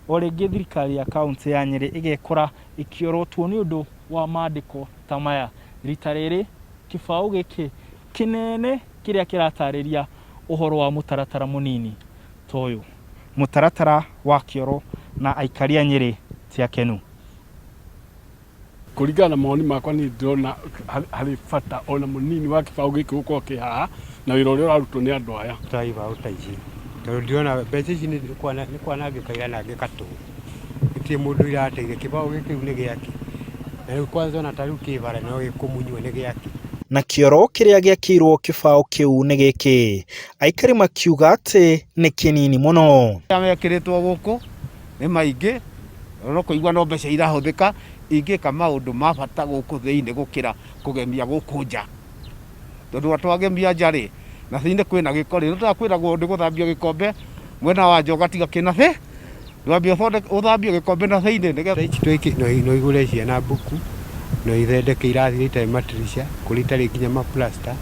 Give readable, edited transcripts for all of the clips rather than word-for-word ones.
o rĩngĩ thirikari ya kaunti ya Nyeri igekora ikiorotwo nĩ ũndũ wa maandĩko ta maya. Rita rĩrĩ kĩbaũ gĩkĩ kĩnene kĩrĩa kĩratarĩria ũhoro wa mũtaratara mũnini ta ũyũ. Mũtaratara wa kĩoro na aikari a Nyeri ti akenu. Kũringana na mawoni makwa niĩ ndĩrona harĩ bata ona mũnini wa kĩbaũ gĩkĩ gũkorwo kĩ haha na wĩra ũrĩa ũrarutwo nĩ andũ aya. Taiba utaici. Tondũ ndĩrona mbeca ici nĩ kwanangĩka iranangĩka tũ. Gũtirĩ mũndũ irateithia kĩbaũ gĩkĩ nĩ gĩake. Na rĩu kwanza ona ta rĩu kĩbara no gĩkũmunywo nĩ gĩake. Na kĩoro kĩrĩa gĩakĩirwo kĩbaũ kĩu nĩ gĩkĩ. Aikari makiuga atĩ nĩ kĩnini mũno. Mekĩrĩtwo gũkũ nĩ maingĩ no kũigua no mbeca irahũthĩka ingĩka maũndũ ma bata gũkũ thĩinĩ gũkĩra kũgemia gũkũ nja. Tondũ atwagemia nja rĩ na thĩinĩ kwĩna gĩko rĩ tũtakwĩragwo ndĩ gũthambia gĩkombe mwena wa njoga tiga kĩna thĩ. Ndwambia ũthambie gĩkombe na thĩinĩ nĩgetha ici twĩke no igũre ciana mbuku no ithondeke irathi itarĩ matirisha kũrĩ itarĩ nginya maplasta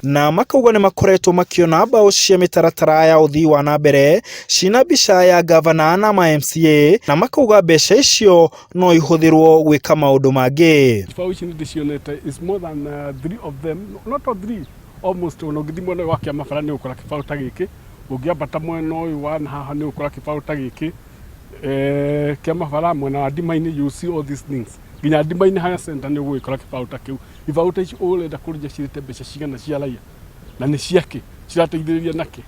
na makauga nĩ makoretwo makiona mbaũ cia mĩtaratara ya ũthii wa na mbere cina mbica ya gavana na ma MCA na makauga mbeca icio no ihũthĩrwo gwĩka maũndũ mangĩ. Kĩbaũ ici ndĩcionete is more than 3 of them, not 3, almost ona ũngĩthiĩ mwena wa Kĩamabara nĩ ũgũkora kĩbaũ ta gĩkĩ, ũngĩambata mwena ũyũ wa haha nĩ ũgũkora kĩbaũ ta gĩkĩ. Kĩamabara mwena wa Ndima-inĩ you see all these things. Nginya Ndima-inĩ haya center nĩ ũgũgĩkora kĩbaũ ta kĩu. Kĩbaũ ta ici ũrenda kũrĩa cirĩte mbeca cigana cia raia na nĩ ciake cirateithĩrĩria nake.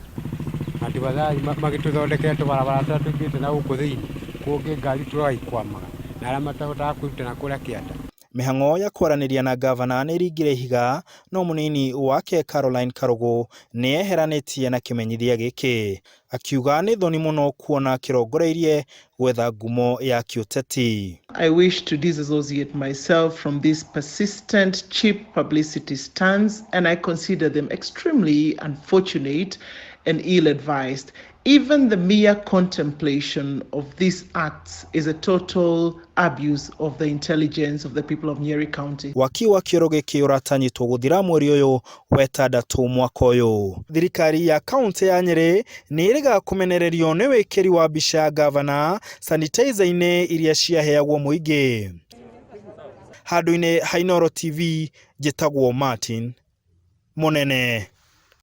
Andũ bathari magĩtũthondekera tũbarabara tũrĩa tũingĩte na gũkũ thĩinĩ kũngĩ ngari tũragĩkwamaga na arĩa matahotaga kwĩrutĩra kũrĩa kĩanda. Mĩhang'o ya kwaranĩria na gavana nĩ ĩringire ihiga no mũnini wake Caroline Karogo nĩ eheranĩtie na kĩmenyithia gĩkĩ. Akiuga nĩ thoni mũno kuona kĩrongoreirie gwetha ngumo ya kĩũteti. I wish to disassociate myself from this persistent cheap publicity stunts and I consider them extremely unfortunate and ill-advised. Even the mere contemplation of these acts is a total abuse of the intelligence of the people of Nyeri County. Waki wa kĩoro gĩkĩ ũratanyĩtwo gũthira mweri ũyũ wa ĩtandatũ mwaka ũyũ. Thirikari ya kaunti ya Nyeri nĩ ĩrĩga kũmenererio nĩ wĩkĩri wa mbica ya gavana sanitizer-inĩ iria ciaheagwo mũingĩ. Handũ-inĩ ha Inooro TV njĩtagwo Martin Mũnene.